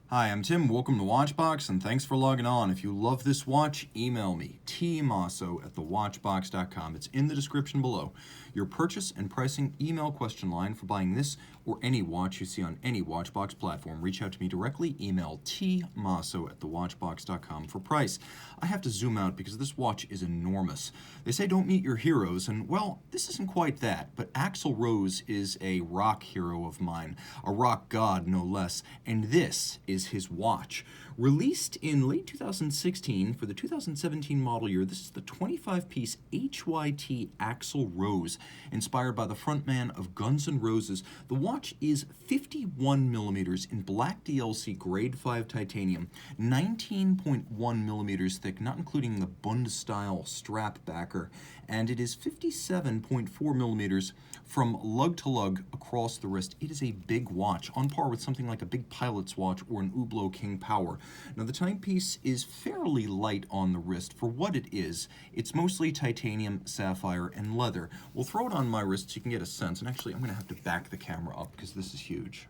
Hi, I'm Tim. Welcome to Watchbox, and thanks for logging on. If you love this watch, email me, tmosso@thewatchbox.com. It's in the description below. Your purchase and pricing email question line for buying this or any watch you see on any Watchbox platform. Reach out to me directly. Email tmosso@thewatchbox.com for price. I have to zoom out because this watch is enormous. They say don't meet your heroes, and well, this isn't quite that, but Axl Rose is a rock hero of mine, a rock god no less, and this is his watch. Released in late 2016 for the 2017 model year, this is the 25-piece HYT Axl Rose, inspired by the frontman of Guns N' Roses. The watch is 51 millimeters in black DLC grade 5 titanium, 19.1 millimeters thick, not including the Bund-style strap backer, and it is 57.4 millimeters from lug to lug across the wrist. It is a big watch, on par with something like a big pilot's watch or an Hublot King Power. Now the timepiece is fairly light on the wrist for what it is. It's mostly titanium, sapphire, and leather. We'll throw it on my wrist so you can get a sense, and actually I'm going to have to back the camera up because this is huge.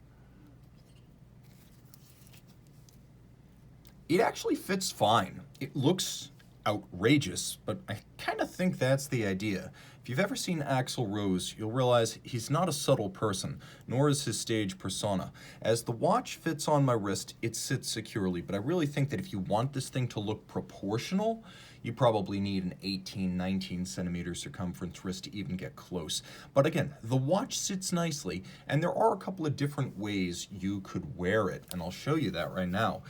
It actually fits fine. It looks outrageous, but I kind of think that's the idea. If you've ever seen Axl Rose, you'll realize he's not a subtle person, nor is his stage persona. As the watch fits on my wrist, it sits securely, but I really think that if you want this thing to look proportional, you probably need an 18, 19 centimeter circumference wrist to even get close. But again, the watch sits nicely, and there are a couple of different ways you could wear it, and I'll show you that right now.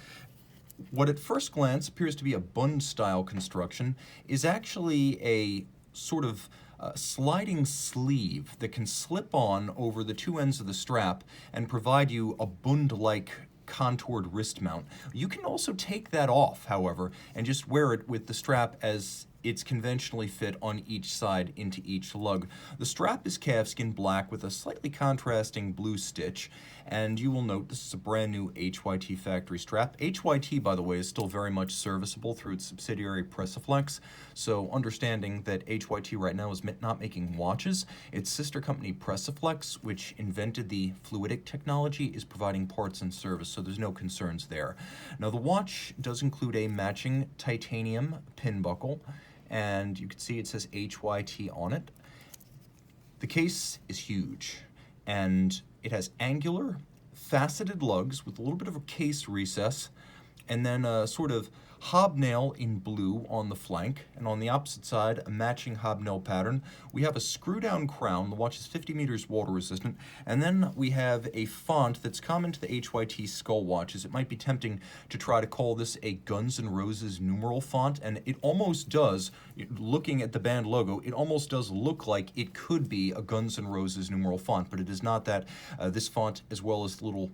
What at first glance appears to be a Bund-style construction is actually a sort of sliding sleeve that can slip on over the two ends of the strap and provide you a Bund-like contoured wrist mount. You can also take that off, however, and just wear it with the strap as it's conventionally fit on each side into each lug. The strap is calfskin black with a slightly contrasting blue stitch, and you will note this is a brand new HYT factory strap. HYT, by the way, is still very much serviceable through its subsidiary Pressiflex, so understanding that HYT right now is not making watches, its sister company Pressiflex, which invented the fluidic technology, is providing parts and service, so there's no concerns there. Now the watch does include a matching titanium pin buckle, and you can see it says HYT on it. The case is huge, and it has angular, faceted lugs with a little bit of a case recess, and then a sort of hobnail in blue on the flank, and on the opposite side, a matching hobnail pattern. We have a screw-down crown. The watch is 50 meters water resistant, and then we have a font that's common to the HYT Skull watches. It might be tempting to try to call this a Guns N' Roses numeral font, and it almost does, looking at the band logo, it almost does look like it could be a Guns N' Roses numeral font, but it is not that. This font, as well as the little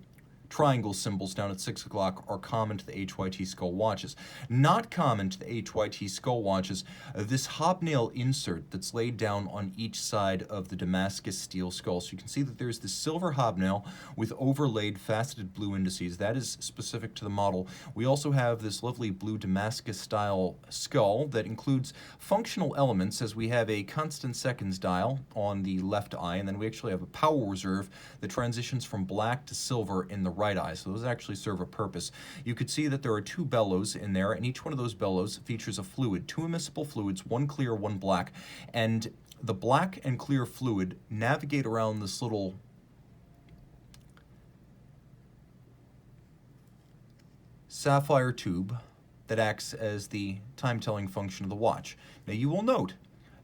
triangle symbols down at 6 o'clock, are common to the HYT Skull watches. Not common to the HYT Skull watches, this hobnail insert that's laid down on each side of the Damascus steel skull. So you can see that there's this silver hobnail with overlaid faceted blue indices. That is specific to the model. We also have this lovely blue Damascus style skull that includes functional elements, as we have a constant seconds dial on the left eye, and then we actually have a power reserve that transitions from black to silver in the right eye, so those actually serve a purpose. You could see that there are two bellows in there, and each one of those bellows features a fluid, two immiscible fluids, one clear, one black, and the black and clear fluid navigate around this little sapphire tube that acts as the time-telling function of the watch. Now you will note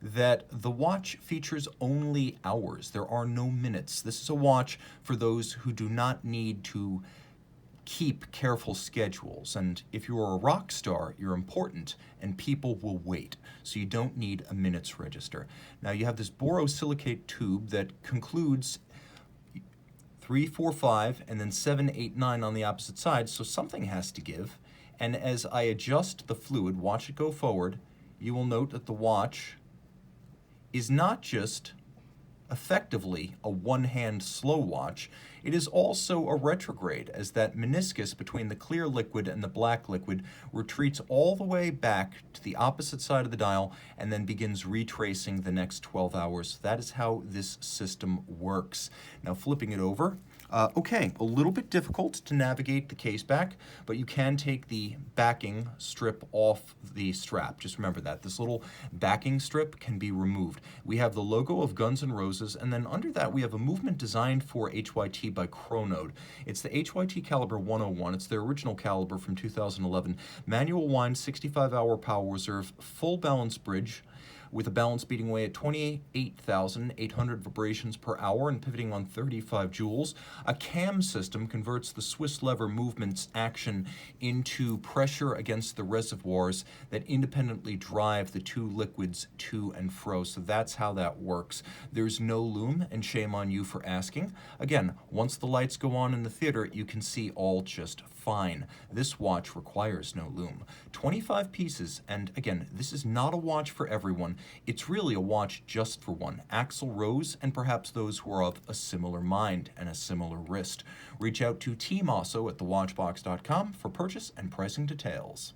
that the watch features only hours. There are no minutes. This is a watch for those who do not need to keep careful schedules. And if you're a rock star, you're important, and people will wait. So you don't need a minutes register. Now you have this borosilicate tube that concludes 3, 4, 5, and then 7, 8, 9 on the opposite side, so something has to give. And as I adjust the fluid, watch it go forward, you will note that the watch is not just effectively a one-hand slow watch, it is also a retrograde, as that meniscus between the clear liquid and the black liquid retreats all the way back to the opposite side of the dial and then begins retracing the next 12 hours. That is how this system works. Now flipping it over, Okay, a little bit difficult to navigate the case back, but you can take the backing strip off the strap. Just remember that. This little backing strip can be removed. We have the logo of Guns N' Roses, and then under that we have a movement designed for HYT by Chronode. It's the HYT caliber 101. It's their original caliber from 2011. Manual wind, 65-hour power reserve, full balance bridge, with a balance beating away at 28,800 vibrations per hour and pivoting on 35 joules. A cam system converts the Swiss lever movement's action into pressure against the reservoirs that independently drive the two liquids to and fro. So that's how that works. There's no loom, and shame on you for asking. Again, once the lights go on in the theater, you can see all just fine. This watch requires no loom. 25 pieces, and again, this is not a watch for everyone. It's really a watch just for one. Axl Rose, and perhaps those who are of a similar mind and a similar wrist. Reach out to Team Mosso at thewatchbox.com for purchase and pricing details.